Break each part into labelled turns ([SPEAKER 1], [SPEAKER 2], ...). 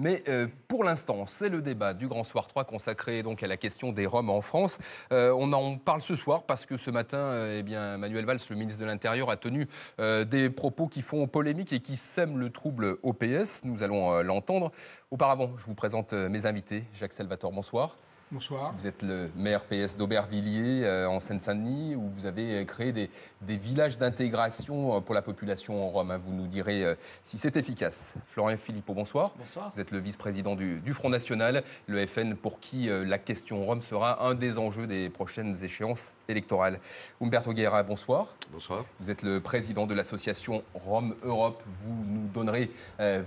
[SPEAKER 1] Mais pour l'instant, c'est le débat du Grand Soir 3 consacré donc à la question des Roms en France. On en parle ce soir parce que ce matin, Manuel Valls, le ministre de l'Intérieur, a tenu des propos qui font polémique et qui sèment le trouble au PS. Nous allons l'entendre. Auparavant, je vous présente mes invités. Jacques Salvatore, bonsoir.
[SPEAKER 2] Bonsoir.
[SPEAKER 1] Vous êtes le maire PS d'Aubervilliers, en Seine-Saint-Denis, où vous avez créé des villages d'intégration pour la population rome. Vous nous direz si c'est efficace. Florian Philippot, bonsoir.
[SPEAKER 3] Bonsoir.
[SPEAKER 1] Vous êtes le vice-président du Front National, le FN pour qui la question rome sera un des enjeux des prochaines échéances électorales. Umberto Guerra, bonsoir.
[SPEAKER 4] Bonsoir.
[SPEAKER 1] Vous êtes le président de l'association Rome Europe. Vous nous donnerez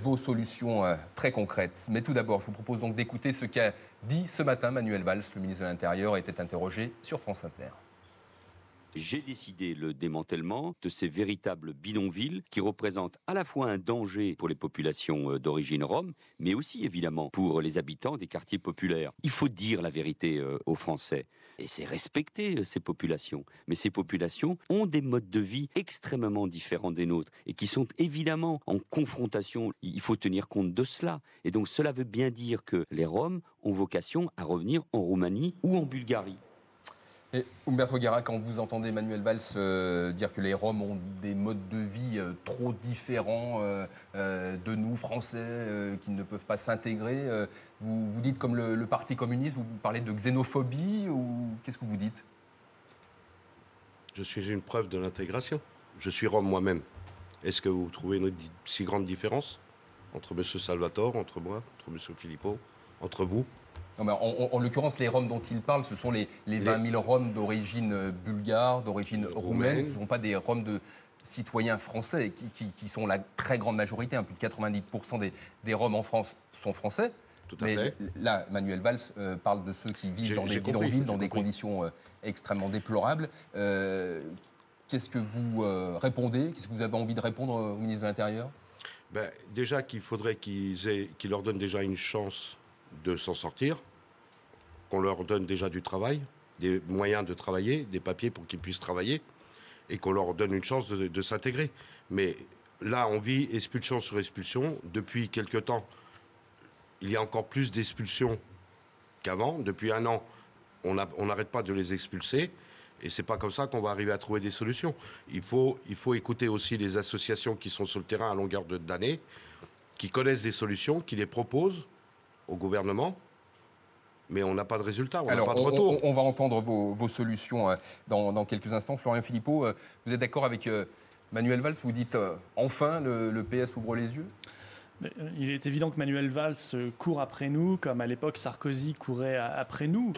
[SPEAKER 1] vos solutions très concrètes. Mais tout d'abord, je vous propose donc d'écouter ce qu'a dit ce matin Manuel Valls, le ministre de l'Intérieur, était interrogé sur France Inter.
[SPEAKER 4] J'ai décidé le démantèlement de ces véritables bidonvilles qui représentent à la fois un danger pour les populations d'origine rome, mais aussi évidemment pour les habitants des quartiers populaires. Il faut dire la vérité aux Français. Et c'est respecter ces populations. Mais ces populations ont des modes de vie extrêmement différents des nôtres et qui sont évidemment en confrontation. Il faut tenir compte de cela. Et donc cela veut bien dire que les Roms ont vocation à revenir en Roumanie ou en Bulgarie.
[SPEAKER 1] Et Umberto Guerra, quand vous entendez Manuel Valls dire que les Roms ont des modes de vie trop différents de nous, Français, qui ne peuvent pas s'intégrer, vous dites comme le Parti communiste, vous parlez de xénophobie ou qu'est-ce que vous dites?
[SPEAKER 4] Je suis une preuve de l'intégration. Je suis Rome moi-même. Est-ce que vous trouvez une si grande différence entre M. Salvatore, entre moi, entre M. Philippot, entre vous?
[SPEAKER 1] Non, mais en l'occurrence, les Roms dont il parle, ce sont les 20 000 Roms d'origine bulgare, d'origine roumaine. Ce ne sont pas des Roms de citoyens français qui sont la très grande majorité. Plus de 90% des Roms en France sont français.
[SPEAKER 4] Tout à fait.
[SPEAKER 1] Là, Manuel Valls parle de ceux qui vivent dans des bidonvilles, dans des conditions extrêmement déplorables. Qu'est-ce que vous répondez? Qu'est-ce que vous avez envie de répondre au ministre de l'Intérieur?
[SPEAKER 4] Déjà qu'il faudrait qu'ils leur donnent déjà une chance de s'en sortir, qu'on leur donne déjà du travail, des moyens de travailler, des papiers pour qu'ils puissent travailler, et qu'on leur donne une chance de s'intégrer. Mais là, on vit expulsion sur expulsion. Depuis quelque temps, il y a encore plus d'expulsions qu'avant. Depuis un an, on n'arrête pas de les expulser. Et c'est pas comme ça qu'on va arriver à trouver des solutions. Il faut écouter aussi les associations qui sont sur le terrain à longueur d'année, qui connaissent des solutions, qui les proposent au gouvernement, mais on n'a pas de résultat, on n'a pas de retour.
[SPEAKER 1] On va entendre vos solutions dans quelques instants. Florian Philippot, vous êtes d'accord avec Manuel Valls? Vous dites enfin le PS ouvre les yeux?
[SPEAKER 3] Il est évident que Manuel Valls court après nous, comme à l'époque Sarkozy courait après nous.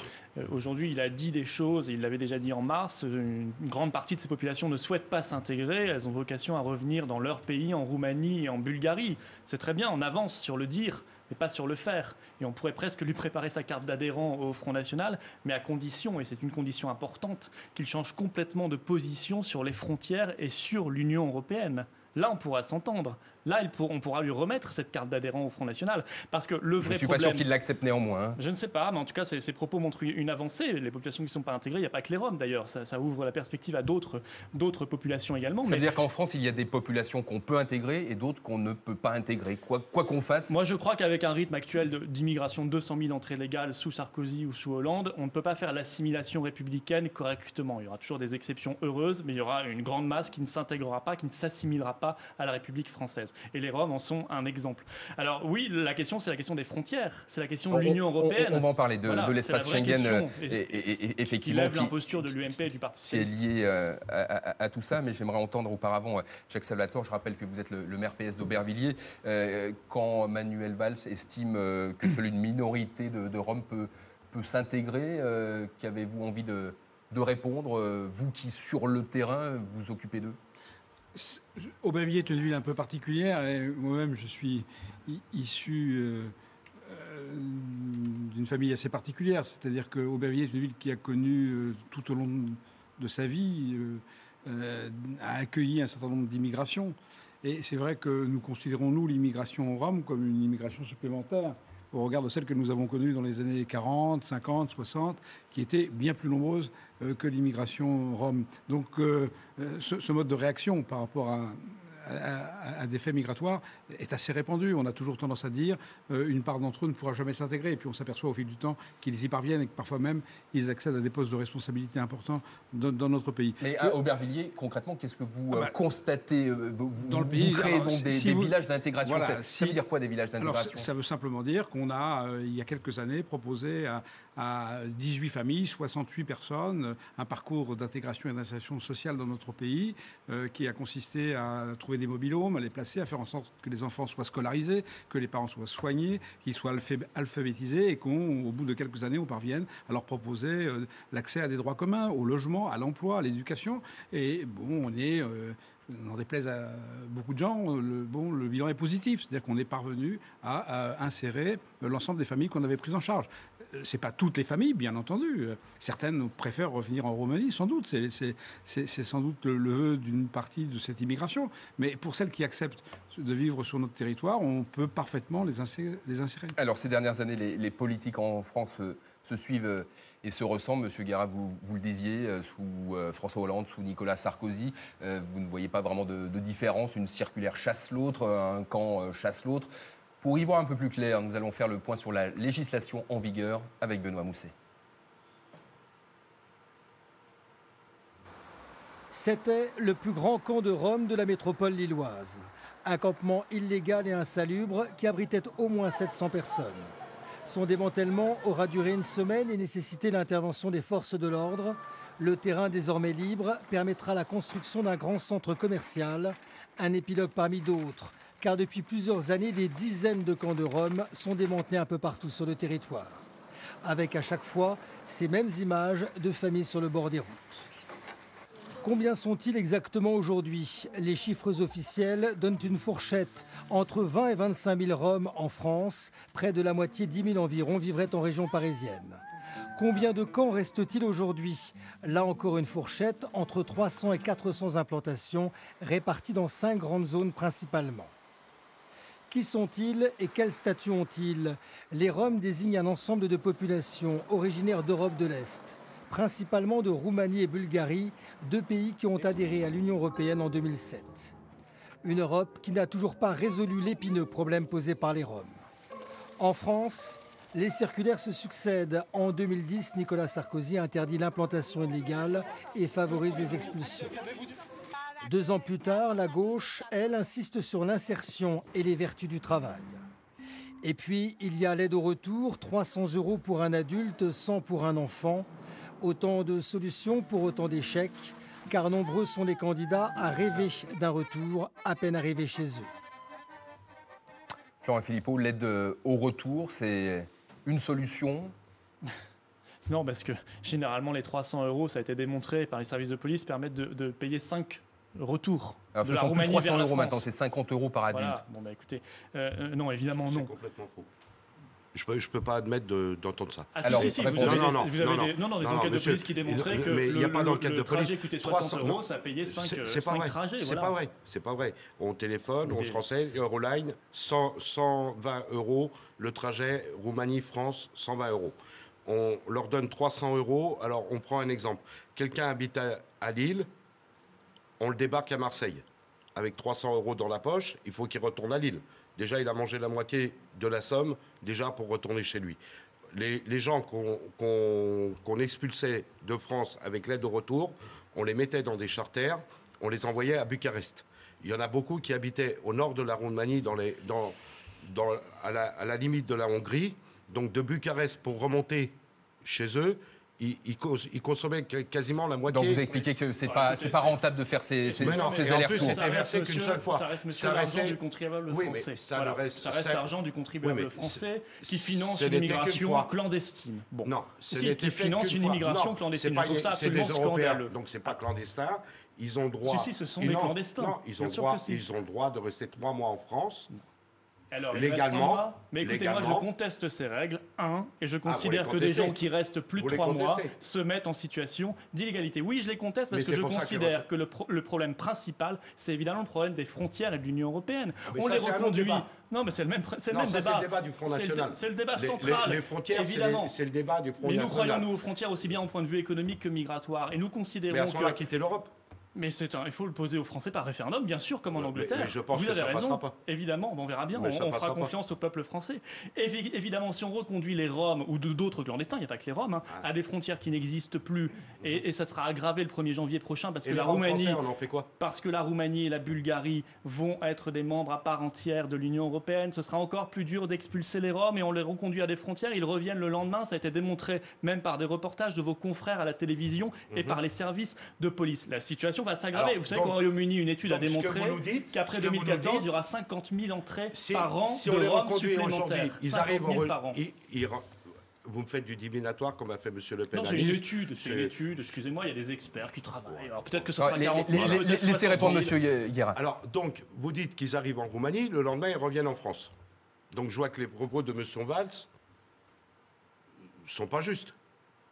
[SPEAKER 3] Aujourd'hui, il a dit des choses, et il l'avait déjà dit en mars, une grande partie de ces populations ne souhaitent pas s'intégrer, elles ont vocation à revenir dans leur pays, en Roumanie et en Bulgarie. C'est très bien, on avance sur le dire, mais pas sur le faire. Et on pourrait presque lui préparer sa carte d'adhérent au Front National, mais à condition, et c'est une condition importante, qu'il change complètement de position sur les frontières et sur l'Union européenne. Là, on pourra s'entendre. Là, on pourra lui remettre cette carte d'adhérent au Front National. Parce que le vrai problème... Je ne suis pas sûr
[SPEAKER 1] qu'il l'accepte néanmoins. Hein.
[SPEAKER 3] Je ne sais pas, mais en tout cas, ces propos montrent une avancée. Les populations qui ne sont pas intégrées, il n'y a pas que les Roms d'ailleurs. Ça ouvre la perspective à d'autres populations également.
[SPEAKER 1] Ça veut dire qu'en France, il y a des populations qu'on peut intégrer et d'autres qu'on ne peut pas intégrer, quoi qu'on fasse.
[SPEAKER 3] Moi, je crois qu'avec un rythme actuel d'immigration de 200 000 entrées légales sous Sarkozy ou sous Hollande, on ne peut pas faire l'assimilation républicaine correctement. Il y aura toujours des exceptions heureuses, mais il y aura une grande masse qui ne s'intégrera pas, qui ne s'assimilera pas à la République française. Et les Roms en sont un exemple. Alors oui, la question, c'est la question des frontières. C'est la question de l'Union européenne.
[SPEAKER 1] On va en parler de l'espace Schengen, effectivement.
[SPEAKER 3] Qui lève l'imposture de l'UMP et du Parti socialiste.
[SPEAKER 1] Qui est lié à tout ça, mais j'aimerais entendre auparavant Jacques Salvatore. Je rappelle que vous êtes le maire PS d'Aubervilliers. Quand Manuel Valls estime que seule une minorité de Roms peut s'intégrer, qu'avez-vous envie de répondre, vous qui, sur le terrain, vous occupez d'eux?
[SPEAKER 2] Aubervilliers est une ville un peu particulière et moi-même je suis issu d'une famille assez particulière. C'est-à-dire qu'Aubervilliers est une ville qui a connu tout au long de sa vie, a accueilli un certain nombre d'immigrations. Et c'est vrai que nous considérons, nous, l'immigration rome comme une immigration supplémentaire au regard de celle que nous avons connue dans les années 40, 50, 60, qui était bien plus nombreuse que l'immigration rome. Donc ce mode de réaction par rapport à des faits migratoires est assez répandue. On a toujours tendance à dire une part d'entre eux ne pourra jamais s'intégrer. Et puis on s'aperçoit au fil du temps qu'ils y parviennent et que parfois même ils accèdent à des postes de responsabilité importants dans notre pays.
[SPEAKER 1] Mais à Aubervilliers, concrètement, qu'est-ce que vous constatez
[SPEAKER 2] dans le pays,
[SPEAKER 1] vous créez donc des villages d'intégration.
[SPEAKER 2] Voilà,
[SPEAKER 1] ça veut dire quoi des villages d'intégration?
[SPEAKER 2] Ça veut simplement dire qu'on a, il y a quelques années, proposé à 18 familles, 68 personnes, un parcours d'intégration et d'insertion sociale dans notre pays qui a consisté à trouver des mobil-homes, à les placer, à faire en sorte que les enfants soient scolarisés, que les parents soient soignés, qu'ils soient alphabétisés et qu'au bout de quelques années, on parvienne à leur proposer l'accès à des droits communs, au logement, à l'emploi, à l'éducation. Et bon, on est... n'en déplaise à beaucoup de gens, le bilan est positif. C'est-à-dire qu'on est parvenu à insérer l'ensemble des familles qu'on avait prises en charge. Ce n'est pas toutes les familles, bien entendu. Certaines préfèrent revenir en Roumanie, sans doute. C'est sans doute le vœu d'une partie de cette immigration. Mais pour celles qui acceptent de vivre sur notre territoire, on peut parfaitement les insérer.
[SPEAKER 1] Alors, ces dernières années, les politiques en France se suivent et se ressemblent. Monsieur Guérin, vous le disiez, sous François Hollande, sous Nicolas Sarkozy, vous ne voyez pas vraiment de différence. Une circulaire chasse l'autre, un camp chasse l'autre. Pour y voir un peu plus clair, nous allons faire le point sur la législation en vigueur avec Benoît Mousset.
[SPEAKER 5] C'était le plus grand camp de Rome de la métropole lilloise. Un campement illégal et insalubre qui abritait au moins 700 personnes. Son démantèlement aura duré une semaine et nécessité l'intervention des forces de l'ordre. Le terrain désormais libre permettra la construction d'un grand centre commercial, un épilogue parmi d'autres, car depuis plusieurs années, des dizaines de camps de Rome sont démantelés un peu partout sur le territoire, avec à chaque fois ces mêmes images de familles sur le bord des routes. Combien sont-ils exactement aujourd'hui? Les chiffres officiels donnent une fourchette. Entre 20 et 25 000 Roms en France, près de la moitié, 10 000 environ, vivraient en région parisienne. Combien de camps reste-t-il aujourd'hui? Là encore une fourchette, entre 300 et 400 implantations, réparties dans 5 grandes zones principalement. Qui sont-ils et quel statut ont-ils? Les Roms désignent un ensemble de populations originaires d'Europe de l'Est, principalement de Roumanie et Bulgarie, 2 pays qui ont adhéré à l'Union européenne en 2007. Une Europe qui n'a toujours pas résolu l'épineux problème posé par les Roms. En France, les circulaires se succèdent. En 2010, Nicolas Sarkozy interdit l'implantation illégale et favorise les expulsions. 2 ans plus tard, la gauche, elle, insiste sur l'insertion et les vertus du travail. Et puis, il y a l'aide au retour, 300 € pour un adulte, 100 pour un enfant. Autant de solutions pour autant d'échecs, car nombreux sont les candidats à rêver d'un retour à peine arrivés chez eux.
[SPEAKER 1] Florent Philippot, l'aide au retour, c'est une solution?
[SPEAKER 3] Non, parce que généralement, les 300 €, ça a été démontré par les services de police, permettent de payer 5 retours de la Roumanie vers la France.
[SPEAKER 1] 300 € maintenant, c'est 50 € par adulte.
[SPEAKER 3] Voilà. Bon, bah, écoutez, non, évidemment, non.
[SPEAKER 4] C'est complètement faux. Je peux pas admettre d'entendre ça.
[SPEAKER 3] Ah,
[SPEAKER 1] alors,
[SPEAKER 3] si, vous avez des enquêtes de police qui démontraient que le trajet coûtait 60 €, ça payait 5 trajets.
[SPEAKER 4] C'est pas vrai. On téléphone, on se renseigne, Euroline, 120 € le trajet Roumanie-France, 120 €. On leur donne 300 €. Alors, on prend un exemple. Quelqu'un habite à Lille, on le débarque à Marseille. Avec 300 € dans la poche, il faut qu'il retourne à Lille. Déjà, il a mangé la moitié de la somme, déjà pour retourner chez lui. Les gens qu'on expulsait de France avec l'aide au retour, on les mettait dans des charters, on les envoyait à Bucarest. Il y en a beaucoup qui habitaient au nord de la Roumanie, à la limite de la Hongrie. Donc de Bucarest pour remonter chez eux, ils consommaient quasiment la moitié.
[SPEAKER 1] Donc vous expliquez que c'est pas rentable de faire ces allers-retours.
[SPEAKER 4] C'était versé qu'une seule fois.
[SPEAKER 3] Ça reste l'argent du contribuable français. Ça reste l'argent du contribuable français qui finance une immigration clandestine.
[SPEAKER 4] Bon. Non,
[SPEAKER 3] qui finance une immigration clandestine. Je trouve ça absolument scandaleux.
[SPEAKER 4] Donc c'est pas clandestin. Ils ont droit.
[SPEAKER 3] Si, ce sont des clandestins.
[SPEAKER 4] Non, ils ont droit de rester 3 mois en France.
[SPEAKER 3] Alors,
[SPEAKER 4] légalement.
[SPEAKER 3] Mais écoutez, moi je conteste ces règles, et je considère que des gens qui restent plus de 3 mois se mettent en situation d'illégalité. Oui, je les conteste parce que je considère que le problème principal, c'est évidemment le problème des frontières et de l'Union européenne. On les reconduit. Non, mais c'est le même débat.
[SPEAKER 4] C'est le débat du Front National.
[SPEAKER 3] C'est le débat central.
[SPEAKER 4] Les frontières, évidemment. C'est le débat du Front National.
[SPEAKER 3] Mais nous croyons, nous, aux frontières aussi bien au point de vue économique que migratoire. Et nous considérons
[SPEAKER 4] mais à ce moment-là, quitter l'Europe.
[SPEAKER 3] Mais il faut le poser aux Français par référendum, bien sûr, comme en Angleterre.
[SPEAKER 4] Mais je pense
[SPEAKER 3] Vous
[SPEAKER 4] que
[SPEAKER 3] avez
[SPEAKER 4] ça
[SPEAKER 3] raison.
[SPEAKER 4] passera pas.
[SPEAKER 3] Évidemment, on verra bien.
[SPEAKER 4] Mais
[SPEAKER 3] On fera confiance au peuple français. Évidemment, si on reconduit les Roms ou d'autres clandestins, il n'y a pas que les Roms, à des frontières qui n'existent plus, et ça sera aggravé le 1er janvier prochain parce que la Roumanie,
[SPEAKER 4] on en fait quoi?
[SPEAKER 3] Parce que la Roumanie et la Bulgarie vont être des membres à part entière de l'Union européenne, ce sera encore plus dur d'expulser les Roms et on les reconduit à des frontières. Ils reviennent le lendemain. Ça a été démontré même par des reportages de vos confrères à la télévision et par les services de police. La situation va s'aggraver. Vous savez qu'au Royaume-Uni, une étude a démontré qu'après 2014, il y aura 50 000 entrées par an
[SPEAKER 4] si
[SPEAKER 3] de
[SPEAKER 4] on les
[SPEAKER 3] Roms
[SPEAKER 4] reconduit
[SPEAKER 3] supplémentaires.
[SPEAKER 4] ils arrivent
[SPEAKER 3] 50 000 par an.
[SPEAKER 4] Vous me faites du divinatoire comme a fait M. Le Pen.
[SPEAKER 3] Non, c'est une étude. Excusez-moi, il y a des experts qui travaillent. Alors peut-être que ce sera 40 000.
[SPEAKER 1] Laissez répondre M. Guérin.
[SPEAKER 4] Alors, donc, vous dites qu'ils arrivent en Roumanie, le lendemain, ils reviennent en France. Donc, je vois que les propos de M. Valls ne sont pas justes.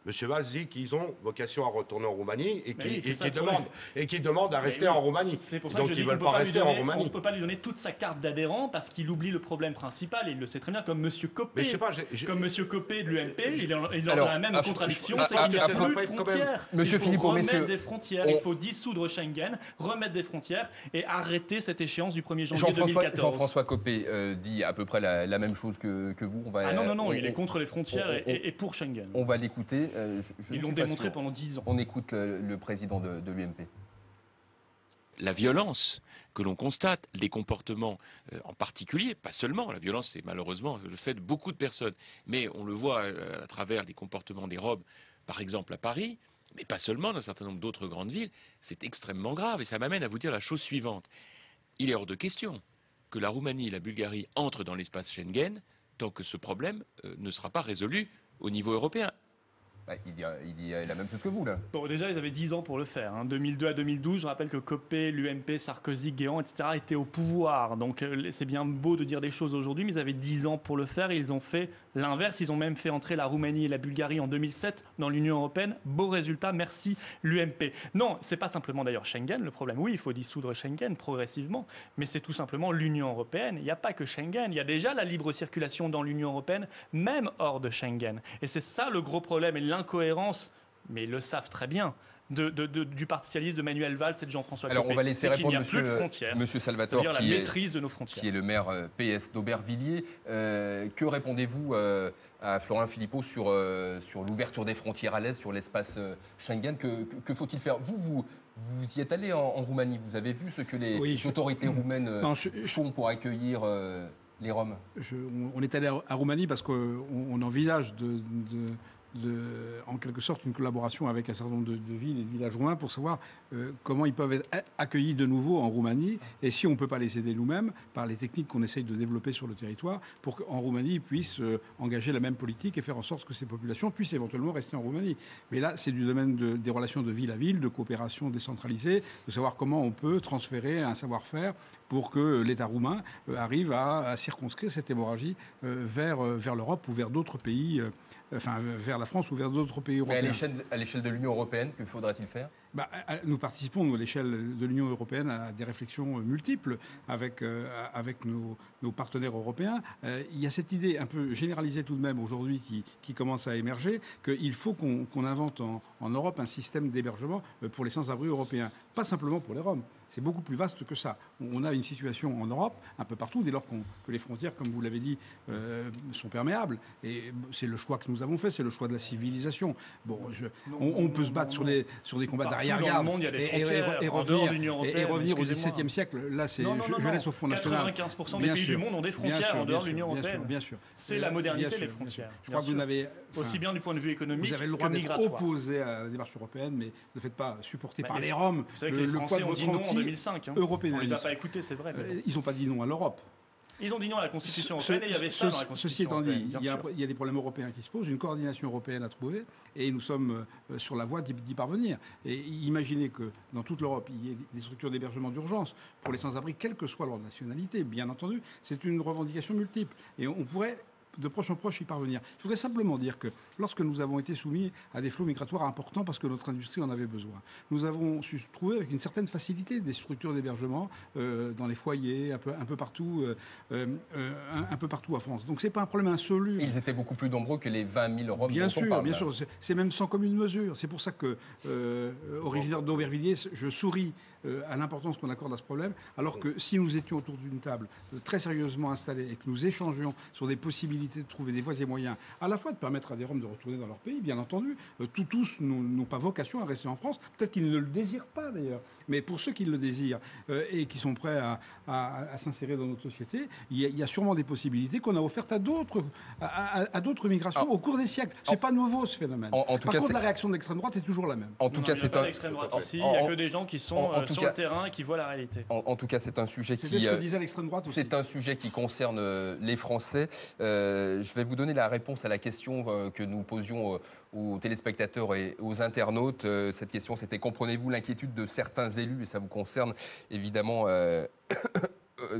[SPEAKER 4] M. Valls dit qu'ils ont vocation à retourner en Roumanie et qu'ils demandent à rester en Roumanie.
[SPEAKER 3] C'est pour ça
[SPEAKER 4] donc
[SPEAKER 3] que je
[SPEAKER 4] ils
[SPEAKER 3] dis
[SPEAKER 4] ne veulent pas rester en Roumanie.
[SPEAKER 3] On ne peut pas lui donner toute sa carte d'adhérent parce qu'il oublie le problème principal et il le sait très bien, comme M. Copé. Comme M. Copé de l'UMP, il est dans la même contradiction, c'est qu'il n'y a plus de frontières. Il faut remettre des frontières, il faut dissoudre Schengen, remettre des frontières et arrêter cette échéance du 1er janvier 2014.
[SPEAKER 1] Jean-François Copé dit à peu près la même chose que vous.
[SPEAKER 3] Non, il est contre les frontières et pour Schengen.
[SPEAKER 1] On va l'écouter.
[SPEAKER 3] Ils l'ont démontré pendant 10 ans.
[SPEAKER 1] On écoute le président de l'UMP.
[SPEAKER 6] La violence que l'on constate, les comportements en particulier, pas seulement, la violence c'est malheureusement le fait de beaucoup de personnes, mais on le voit à travers les comportements des Roms, par exemple à Paris, mais pas seulement, dans un certain nombre d'autres grandes villes, c'est extrêmement grave et ça m'amène à vous dire la chose suivante. Il est hors de question que la Roumanie et la Bulgarie entrent dans l'espace Schengen tant que ce problème ne sera pas résolu au niveau européen.
[SPEAKER 1] Il dit la même chose que vous, là.
[SPEAKER 3] Bon, déjà, ils avaient 10 ans pour le faire. 2002 à 2012, je rappelle que Copé, l'UMP, Sarkozy, Guéant, etc. étaient au pouvoir. Donc, c'est bien beau de dire des choses aujourd'hui, mais ils avaient 10 ans pour le faire et ils ont fait l'inverse. Ils ont même fait entrer la Roumanie et la Bulgarie en 2007 dans l'Union européenne. Beau résultat, merci l'UMP. Non, c'est pas simplement d'ailleurs Schengen le problème. Oui, il faut dissoudre Schengen progressivement, mais c'est tout simplement l'Union européenne. Il n'y a pas que Schengen. Il y a déjà la libre circulation dans l'Union européenne, même hors de Schengen. Et c'est ça le gros problème et l'incohérence, mais ils le savent très bien, du Parti socialiste de Manuel Valls et de Jean-François Copé.
[SPEAKER 1] Alors on va laisser répondre
[SPEAKER 3] Monsieur
[SPEAKER 1] Salvatore,
[SPEAKER 3] la maîtrise de nos frontières.
[SPEAKER 1] Qui est le maire PS d'Aubervilliers. Que répondez-vous à Florent Philippot sur l'ouverture des frontières à l'Est, sur l'espace Schengen? Que faut-il faire? Vous y êtes allé en Roumanie, vous avez vu ce que les autorités roumaines font pour accueillir les Roms?
[SPEAKER 2] On est allé à Roumanie parce qu'on envisage en quelque sorte une collaboration avec un certain nombre de villes et de villages roumains pour savoir comment ils peuvent être accueillis de nouveau en Roumanie et si on ne peut pas les aider nous-mêmes par les techniques qu'on essaye de développer sur le territoire pour qu'en Roumanie ils puissent engager la même politique et faire en sorte que ces populations puissent éventuellement rester en Roumanie. Mais là, c'est du domaine des relations de ville à ville, de coopération décentralisée, de savoir comment on peut transférer un savoir-faire pour que l'État roumain arrive à circonscrire cette hémorragie vers l'Europe ou vers d'autres pays, vers la France ou vers d'autres pays européens.
[SPEAKER 1] Mais à l'échelle de l'Union européenne, que faudrait-il faire?
[SPEAKER 2] Nous participons, à l'échelle de l'Union européenne, à des réflexions multiples avec nos partenaires européens. Il y a cette idée un peu généralisée tout de même aujourd'hui qui commence à émerger, qu'il faut qu'on invente en Europe un système d'hébergement pour les sans-abri européens. Pas simplement pour les Roms. C'est beaucoup plus vaste que ça. On a une situation en Europe, un peu partout, dès lors que les frontières, comme vous l'avez dit, sont perméables. Et c'est le choix que nous avons fait, c'est le choix de la civilisation. Bon, on peut se battre sur des combats d'arrière-garde et revenir au XVIIe siècle. Là, je laisse au Front National.
[SPEAKER 3] 95% des pays du monde ont des frontières en dehors de l'Union européenne.
[SPEAKER 2] Bien sûr.
[SPEAKER 3] C'est la modernité, les frontières.
[SPEAKER 2] Je crois que vous n'avez...
[SPEAKER 3] Aussi bien du point de vue économique
[SPEAKER 2] vous avez le droit d'être opposé à la démarche européenne, mais ne le faites pas supporter par les Roms.
[SPEAKER 3] Vous savez que les Français ont dit non en 2005.
[SPEAKER 2] Européen.
[SPEAKER 3] On les a pas écoutés, c'est vrai.
[SPEAKER 2] Ils n'ont pas dit non à l'Europe.
[SPEAKER 3] Ils ont dit non à la Constitution européenne et il y avait ça dans la Constitution européenne.
[SPEAKER 2] Ceci étant dit, il y a des problèmes européens qui se posent, une coordination européenne à trouver, et nous sommes sur la voie d'y parvenir. Et imaginez que dans toute l'Europe, il y ait des structures d'hébergement d'urgence pour les sans-abri, quelle que soit leur nationalité, bien entendu. C'est une revendication multiple. Et on pourrait de proche en proche y parvenir. Je voudrais simplement dire que lorsque nous avons été soumis à des flux migratoires importants parce que notre industrie en avait besoin, nous avons su trouver avec une certaine facilité des structures d'hébergement dans les foyers, un peu partout en France. Donc c'est pas un problème insoluble.
[SPEAKER 1] Ils étaient beaucoup plus nombreux que les 20 000 Roms dont on parle.
[SPEAKER 2] Bien sûr. C'est même sans commune mesure. C'est pour ça que, originaire d'Aubervilliers, je souris à l'importance qu'on accorde à ce problème, alors que si nous étions autour d'une table très sérieusement installés et que nous échangions sur des possibilités de trouver des voies et moyens, à la fois de permettre à des Roms de retourner dans leur pays, bien entendu, tous n'ont pas vocation à rester en France, peut-être qu'ils ne le désirent pas d'ailleurs, mais pour ceux qui le désirent et qui sont prêts à s'insérer dans notre société, il y a sûrement des possibilités qu'on a offertes à d'autres migrations au cours des siècles. C'est pas nouveau ce phénomène. Par contre, la réaction de l'extrême droite est toujours la même.
[SPEAKER 3] En tout cas, c'est un l'extrême droite ici. Il n'y a que des gens qui sont sur le terrain et qui voient la réalité.
[SPEAKER 1] En tout cas, c'est un sujet
[SPEAKER 2] qui. C'est ce que disait l'extrême droite aussi.
[SPEAKER 1] C'est un sujet qui concerne les Français. Je vais vous donner la réponse à la question que nous posions aux téléspectateurs et aux internautes. Cette question, c'était: comprenez-vous l'inquiétude de certains élus, et ça vous concerne évidemment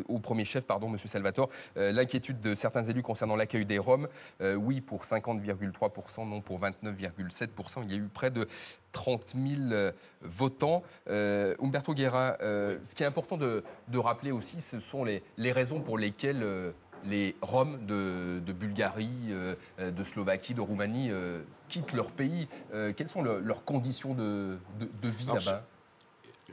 [SPEAKER 1] au premier chef, pardon, Monsieur Salvatore, l'inquiétude de certains élus concernant l'accueil des Roms, oui pour 50,3%, non pour 29,7%. Il y a eu près de 30 000 votants. Umberto Guerra, ce qui est important de rappeler aussi, ce sont les raisons pour lesquelles les Roms de Bulgarie, de Slovaquie, de Roumanie quittent leur pays. Quelles sont leurs conditions de vie là-bas?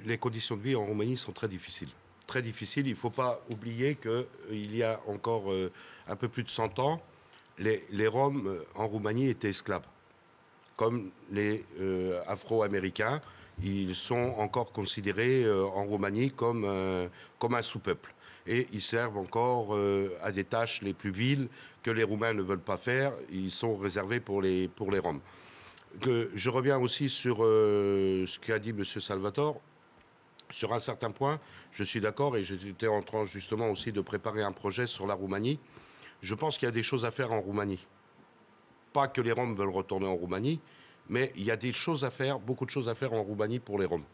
[SPEAKER 4] Les conditions de vie en Roumanie sont très difficiles. Très difficile. Il ne faut pas oublier qu'il y a encore un peu plus de 100 ans, les Roms en Roumanie étaient esclaves. Comme les Afro-Américains, ils sont encore considérés en Roumanie comme un sous-peuple. Et ils servent encore à des tâches les plus viles que les Roumains ne veulent pas faire. Ils sont réservés pour les Roms. Je reviens aussi sur ce qu'a dit M. Salvatore. Sur un certain point, je suis d'accord et j'étais en train justement aussi de préparer un projet sur la Roumanie. Je pense qu'il y a des choses à faire en Roumanie. Pas que les Roms veulent retourner en Roumanie, mais il y a des choses à faire, beaucoup de choses à faire en Roumanie pour les Roms.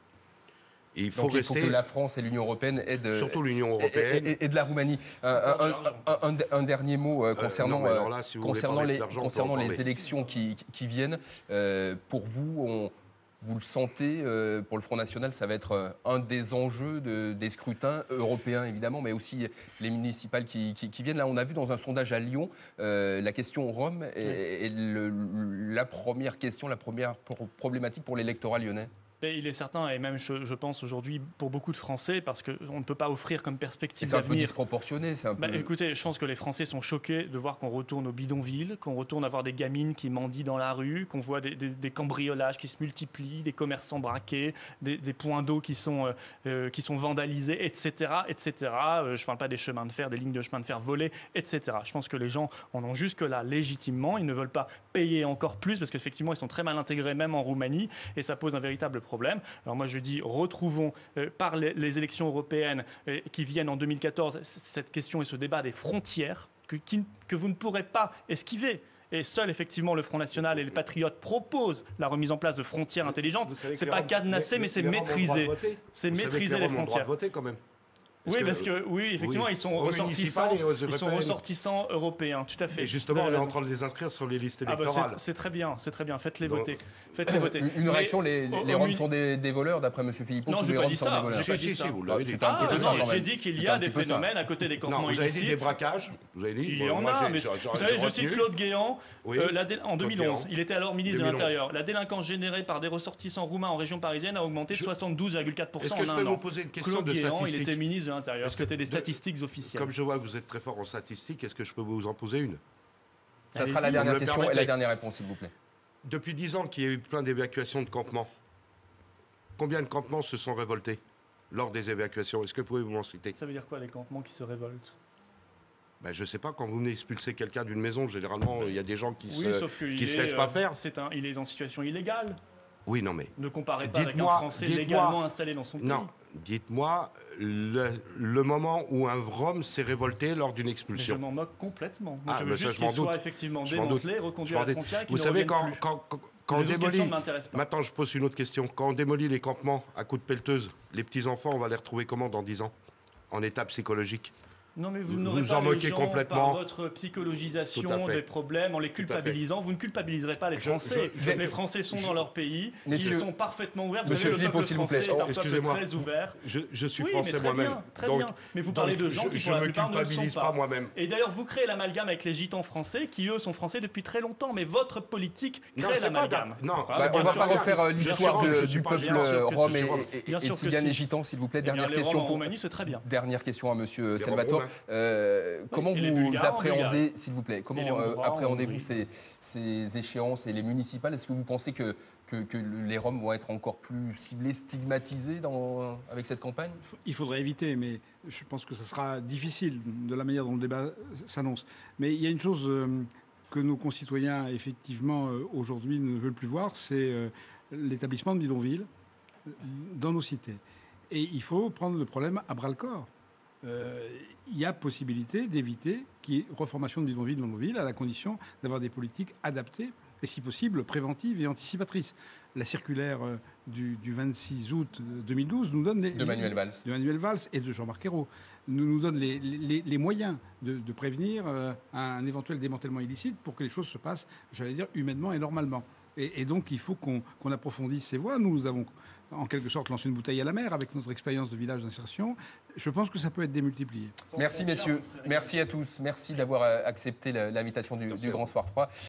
[SPEAKER 1] Et il faut que la France et l'Union européenne aident,
[SPEAKER 4] surtout l'Union européenne,
[SPEAKER 1] et de la Roumanie. Un dernier mot concernant les élections qui viennent. Pour vous, vous le sentez, pour le Front National, ça va être un des enjeux des scrutins européens, évidemment, mais aussi les municipales qui viennent. Là, on a vu dans un sondage à Lyon, la question Rome est la première question, la première problématique pour l'électorat lyonnais.
[SPEAKER 3] Il est certain, et même je pense aujourd'hui pour beaucoup de Français, parce qu'on ne peut pas offrir comme perspective
[SPEAKER 1] d'avenir. C'est un peu disproportionné.
[SPEAKER 3] Écoutez, je pense que les Français sont choqués de voir qu'on retourne aux bidonvilles, qu'on retourne à voir des gamines qui mendient dans la rue, qu'on voit des cambriolages qui se multiplient, des commerçants braqués, des points d'eau qui sont vandalisés, etc. etc. Je ne parle pas des chemins de fer, des lignes de chemin de fer volées, etc. Je pense que les gens en ont jusque-là légitimement. Ils ne veulent pas payer encore plus, parce qu'effectivement, ils sont très mal intégrés, même en Roumanie, et ça pose un véritable problème. Alors moi je dis, retrouvons par les élections européennes qui viennent en 2014 cette question et ce débat des frontières que vous ne pourrez pas esquiver. Et seul, effectivement, le Front National et les Patriotes proposent la remise en place de frontières intelligentes. C'est pas cadenasser, mais c'est maîtriser. C'est maîtriser les frontières.
[SPEAKER 4] Voter quand même.
[SPEAKER 3] Parce que effectivement,
[SPEAKER 4] oui.
[SPEAKER 3] Ils sont ressortissants européens, tout à fait.
[SPEAKER 4] Et justement, on est en train de les inscrire sur les listes électorales.
[SPEAKER 3] C'est très bien, faites-les voter.
[SPEAKER 1] Une réaction, les Roms sont des voleurs, d'après M. Philippot?
[SPEAKER 3] Non, je n'ai pas dit ça. J'ai dit qu'il y a des phénomènes à côté des campements illicites.
[SPEAKER 4] Vous avez dit des braquages.
[SPEAKER 3] Il y en a, mais vous savez, je cite Claude Guéant, en 2011. Il était alors ministre de l'Intérieur. La délinquance générée par des ressortissants roumains en région parisienne a augmenté de 72,4%
[SPEAKER 4] Est-ce que je peux vous poser une question de statistique?
[SPEAKER 3] Il était ministre de l'Intérieur. C'était des statistiques officielles.
[SPEAKER 4] Comme je vois que vous êtes très fort en statistiques, est-ce que je peux vous en poser une?
[SPEAKER 1] Ça sera la dernière question et la dernière réponse, s'il vous plaît.
[SPEAKER 4] Depuis 10 ans qu'il y a eu plein d'évacuations de campements, combien de campements se sont révoltés lors des évacuations? Est-ce que vous pouvez m'en citer?
[SPEAKER 3] Ça veut dire quoi, les campements qui se révoltent?
[SPEAKER 4] Je ne sais pas, quand vous venez expulser quelqu'un d'une maison, généralement, il y a des gens qui se laissent pas faire.
[SPEAKER 3] Il est en situation illégale.
[SPEAKER 4] Oui, non, mais...
[SPEAKER 3] Ne comparez pas avec un Français légalement installé dans son pays.
[SPEAKER 4] Non, dites-moi le moment où un Rome s'est révolté lors d'une expulsion.
[SPEAKER 3] Mais je m'en moque complètement. Moi, je veux juste qu'il soit effectivement démantelé, reconduit à la frontière et qu'il
[SPEAKER 4] ne revienne plus.
[SPEAKER 3] Vous savez,
[SPEAKER 4] quand on démolit... Maintenant, je pose une autre question. Quand on démolit les campements à coups de pelleteuse, les petits-enfants, on va les retrouver comment dans 10 ans? En état psychologique?
[SPEAKER 3] Non, mais vous
[SPEAKER 4] Vous
[SPEAKER 3] n'aurez
[SPEAKER 4] vous
[SPEAKER 3] pas
[SPEAKER 4] en
[SPEAKER 3] les
[SPEAKER 4] moquez
[SPEAKER 3] gens
[SPEAKER 4] complètement.
[SPEAKER 3] par votre
[SPEAKER 4] Tout à
[SPEAKER 3] psychologisation
[SPEAKER 4] fait.
[SPEAKER 3] des problèmes, en les
[SPEAKER 4] Tout à
[SPEAKER 3] culpabilisant. Vous ne culpabiliserez pas les Français. Les Français sont dans leur pays, ils sont parfaitement ouverts. Vous
[SPEAKER 1] Monsieur
[SPEAKER 3] savez, le
[SPEAKER 1] Philippot,
[SPEAKER 3] peuple
[SPEAKER 1] s'il vous plaît.
[SPEAKER 3] français est un peuple
[SPEAKER 4] Excusez-moi.
[SPEAKER 3] très ouvert.
[SPEAKER 4] Je suis
[SPEAKER 3] Oui,
[SPEAKER 4] français
[SPEAKER 3] mais très
[SPEAKER 4] moi-même.
[SPEAKER 3] bien, très
[SPEAKER 4] Donc-
[SPEAKER 3] bien. Mais vous parlez de gens qui, pour la plupart, ne le sont
[SPEAKER 4] culpabilise pas moi-même.
[SPEAKER 3] Et d'ailleurs, vous créez l'amalgame avec les gitans français, qui eux sont français depuis très longtemps. Mais votre politique
[SPEAKER 4] Non,
[SPEAKER 3] crée
[SPEAKER 4] c'est pas
[SPEAKER 3] l'amalgame.
[SPEAKER 4] non,
[SPEAKER 3] Ah,
[SPEAKER 4] c'est
[SPEAKER 1] on ne va
[SPEAKER 4] sûr
[SPEAKER 1] pas
[SPEAKER 4] que-
[SPEAKER 1] refaire
[SPEAKER 4] Bien
[SPEAKER 1] l'histoire
[SPEAKER 4] sûr que
[SPEAKER 1] du
[SPEAKER 4] c'est pas
[SPEAKER 1] peuple
[SPEAKER 4] bien sûr que
[SPEAKER 1] rome
[SPEAKER 4] c'est
[SPEAKER 1] et,
[SPEAKER 4] sûr.
[SPEAKER 1] et
[SPEAKER 3] Bien sûr
[SPEAKER 1] de
[SPEAKER 3] que
[SPEAKER 1] Tziganes
[SPEAKER 3] si.
[SPEAKER 1] et gitans, s'il vous plaît.
[SPEAKER 3] Eh bien,
[SPEAKER 1] Dernière
[SPEAKER 3] les
[SPEAKER 1] question
[SPEAKER 3] Roms en
[SPEAKER 1] pour...
[SPEAKER 3] Roumanie, c'est très bien.
[SPEAKER 1] Dernière question à Monsieur
[SPEAKER 4] Les
[SPEAKER 1] Salvatore.
[SPEAKER 4] Roms
[SPEAKER 1] Comment
[SPEAKER 3] Et les
[SPEAKER 1] vous
[SPEAKER 3] Bulgares en
[SPEAKER 1] appréhendez,
[SPEAKER 3] Bulgarie.
[SPEAKER 1] s'il vous plaît,
[SPEAKER 3] Et les
[SPEAKER 1] comment
[SPEAKER 3] Hongrois en
[SPEAKER 1] appréhendez-vous
[SPEAKER 3] Hongrie.
[SPEAKER 1] ces échéances et les municipales? Est-ce que vous pensez que les Roms vont être encore plus ciblés, stigmatisés avec cette campagne?
[SPEAKER 2] Il faudrait éviter, mais je pense que ce sera difficile de la manière dont le débat s'annonce. Mais il y a une chose que nos concitoyens, effectivement, aujourd'hui ne veulent plus voir, c'est l'établissement de bidonvilles dans nos cités. Et il faut prendre le problème à bras-le-corps. Il y a possibilité d'éviter qu'il y ait reformation de bidonvilles dans nos villes, à la condition d'avoir des politiques adaptées et, si possible, préventives et anticipatrices. La circulaire du 26 août 2012 nous donne
[SPEAKER 1] De Manuel Valls.
[SPEAKER 2] de Manuel Valls et de Jean-Marc Ayrault nous donne les moyens de prévenir un éventuel démantèlement illicite pour que les choses se passent, j'allais dire, humainement et normalement. Et donc, il faut qu'on approfondisse ces voies. Nous avons, en quelque sorte, lancé une bouteille à la mer avec notre expérience de village d'insertion. Je pense que ça peut être démultiplié.
[SPEAKER 1] Merci, messieurs. Merci à tous. Merci d'avoir accepté l'invitation du Grand Soir 3.